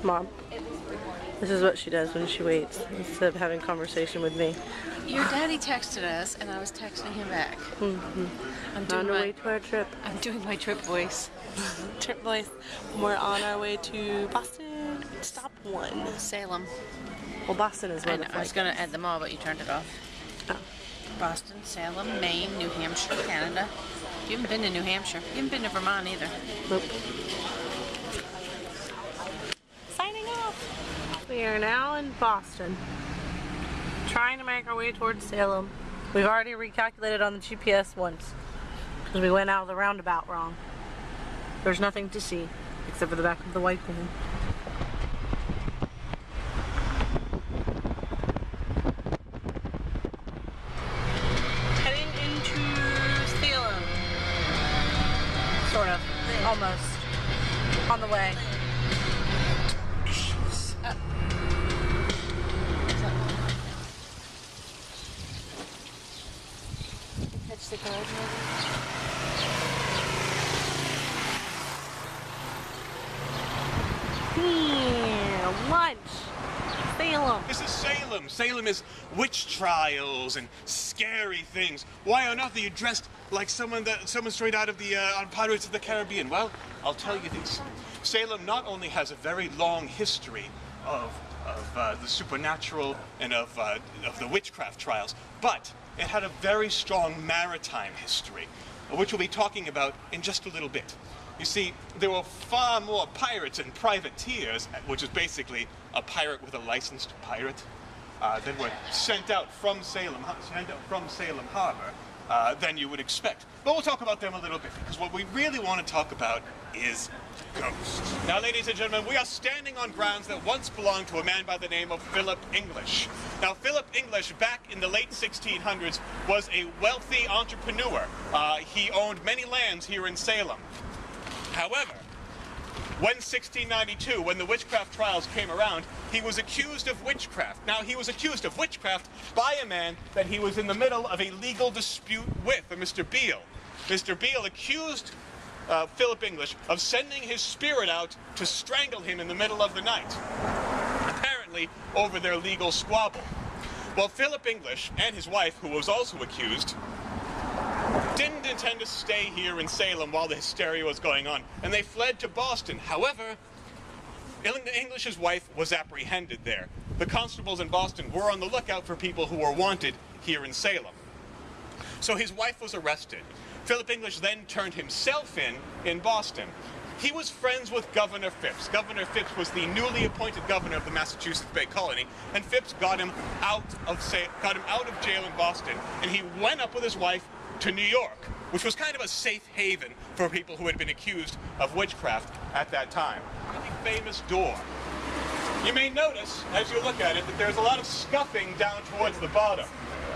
Mom, this is what she does when she waits instead of having conversation with me. Your daddy texted us, and I was texting him back. I'm On our way to our trip. I'm doing my trip voice. Trip voice. We're on our way to Boston. Stop one. Salem. Well, Boston is where the I was flight going to add them all, but you turned it off. Oh. Boston, Salem, Maine, New Hampshire, Canada. You haven't been to New Hampshire. You haven't been to Vermont either. Nope. Signing off. We are now in Boston, trying to make our way towards Salem. We've already recalculated on the GPS once because we went out of the roundabout wrong. There's nothing to see except for the back of the white van. Heading into Salem. Sort of. Almost. On the way. Catch the card, lunch. Salem. This is Salem. Salem is witch trials and scary things. Why on earth are you dressed like someone straight out of the on Pirates of the Caribbean? Well, I'll tell you this. Salem not only has a very long history of the supernatural and of the witchcraft trials, but it had a very strong maritime history, which we'll be talking about in just a little bit. You see, there were far more pirates and privateers, which is basically a pirate with a licensed pirate, that were sent out from Salem Harbor than you would expect. But we'll talk about them a little bit, because what we really want to talk about is ghosts. Now, ladies and gentlemen, we are standing on grounds that once belonged to a man by the name of Philip English. Now, Philip English, back in the late 1600s, was a wealthy entrepreneur. He owned many lands here in Salem. However, when 1692, when the witchcraft trials came around, he was accused of witchcraft. Now, he was accused of witchcraft by a man that he was in the middle of a legal dispute with, Mr. Beale. Mr. Beale accused Philip English of sending his spirit out to strangle him in the middle of the night, apparently over their legal squabble. Well, Philip English and his wife, who was also accused, didn't intend to stay here in Salem while the hysteria was going on, and they fled to Boston. However, English's wife was apprehended there. The constables in Boston were on the lookout for people who were wanted here in Salem. So his wife was arrested. Philip English then turned himself in Boston. He was friends with Governor Phipps. Governor Phipps was the newly appointed governor of the Massachusetts Bay Colony, and Phipps got him out of jail in Boston, and he went up with his wife to New York, which was kind of a safe haven for people who had been accused of witchcraft at that time. A really famous door. You may notice, as you look at it, that there's a lot of scuffing down towards the bottom.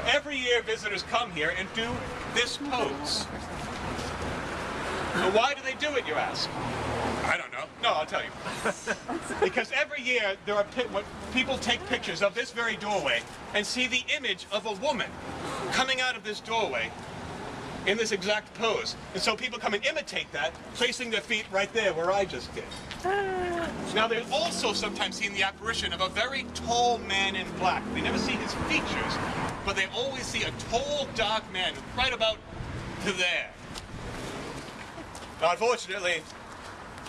Every year visitors come here and do this pose. Now, why do they do it, you ask? I don't know. No, I'll tell you. Because every year there are people take pictures of this very doorway and see the image of a woman coming out of this doorway in this exact pose. And so people come and imitate that, placing their feet right there where I just did. Now, they also sometimes see the apparition of a very tall man in black. They never see his features, but they always see a tall, dark man right about to there. Now, unfortunately,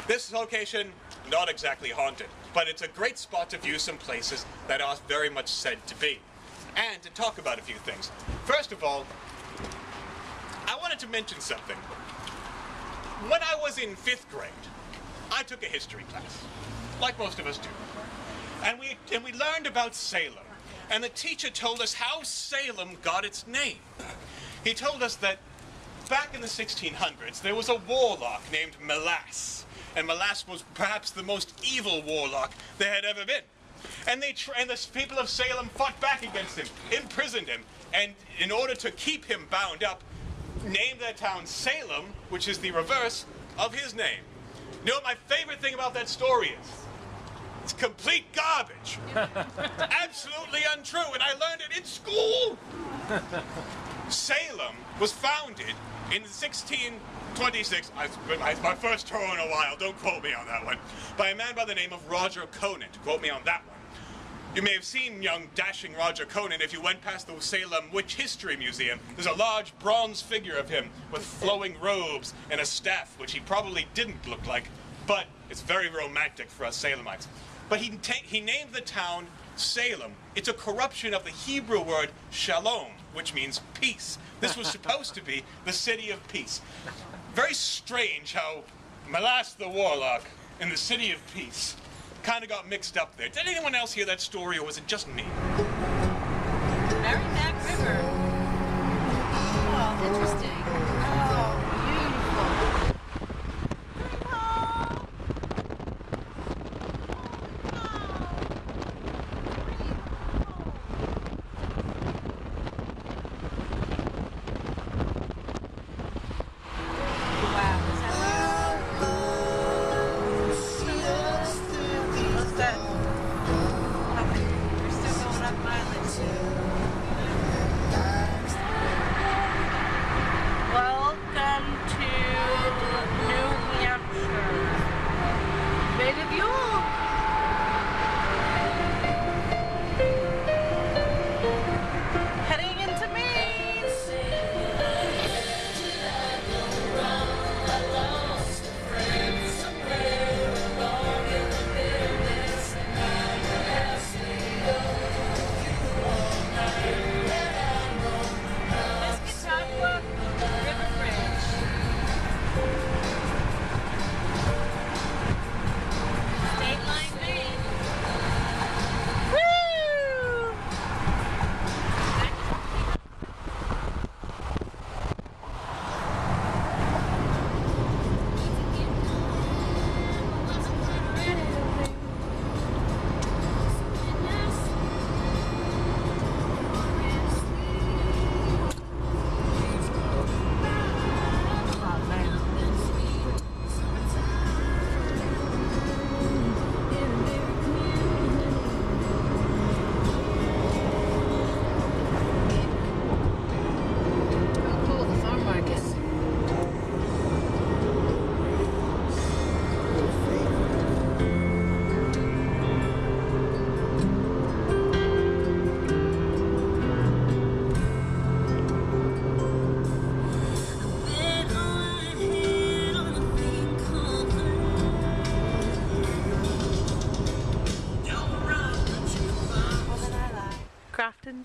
this location, not exactly haunted, but it's a great spot to view some places that are very much said to be, and to talk about a few things. First of all, I wanted to mention something. When I was in 5th grade, I took a history class, like most of us do. And we learned about Salem. And the teacher told us how Salem got its name. He told us that back in the 1600s, there was a warlock named Melasse. And Melasse was perhaps the most evil warlock there had ever been. And the people of Salem fought back against him, imprisoned him, and in order to keep him bound up, named their town Salem, which is the reverse of his name. You know what my favorite thing about that story is? It's complete garbage. Absolutely untrue, and I learned it in school. Salem was founded in 26, it's my first tour in a while, don't quote me on that one, by a man by the name of Roger Conant. Quote me on that one. You may have seen young, dashing Roger Conant if you went past the Salem Witch History Museum. There's a large bronze figure of him with flowing robes and a staff, which he probably didn't look like, but it's very romantic for us Salemites. But he named the town Salem. It's a corruption of the Hebrew word shalom, which means peace. This was supposed to be the city of peace. Very strange how Malas the Warlock and the city of peace kind of got mixed up there. Did anyone else hear that story, or was it just me? Merrimack River. Oh, interesting.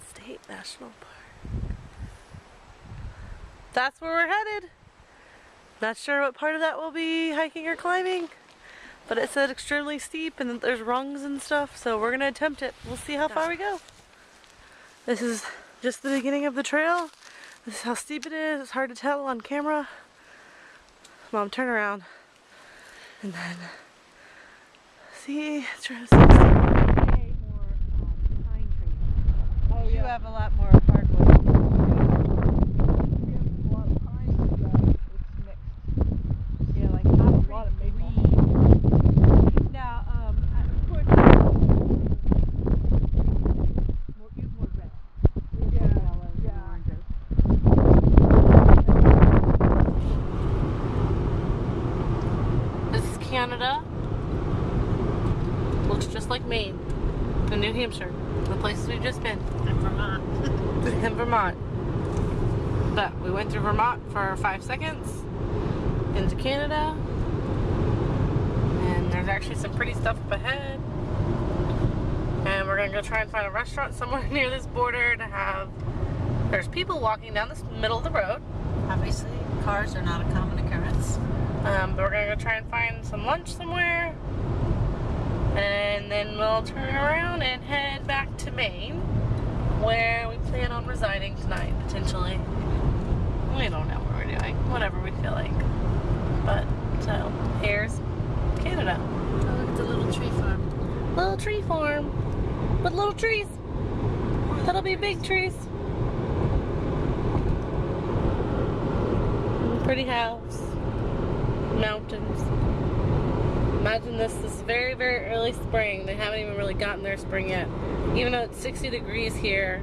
State National Park. That's where we're headed. Not sure what part of that will be hiking or climbing, but it said extremely steep and that there's rungs and stuff, so we're gonna attempt it. We'll see how far we go. This is just the beginning of the trail. This is how steep it is. It's hard to tell on camera. Mom, turn around. And then see, try to see. You have a lot more hardwood. We have a lot of pine, it's mixed. Yeah, like not a lot of maple. Now, More red. This is Canada. Looks just like Maine and New Hampshire, the places we've just been. and Vermont. In Vermont. But we went through Vermont for 5 seconds into Canada, and there's actually some pretty stuff up ahead, and we're gonna go try and find a restaurant somewhere near this border to have. There's people walking down the middle of the road. Obviously, cars are not a common occurrence. But we're gonna go try and find some lunch somewhere, and then we'll turn around and head back to Maine, where we plan on residing tonight, potentially. We don't know what we're doing, whatever we feel like. But, so, here's Canada. Oh, look at the little tree farm. Little tree farm with little trees. That'll be big trees. Pretty house. Mountains. Imagine this is very, very early spring. They haven't even really gotten their spring yet. Even though it's 60 degrees here.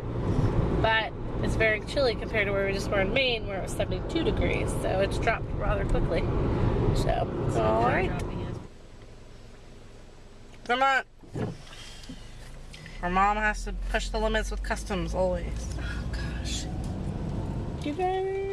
But it's very chilly compared to where we just were in Maine, where it was 72 degrees. So it's dropped rather quickly. So, all right. Come on. Our mom has to push the limits with customs always. Oh gosh. You guys.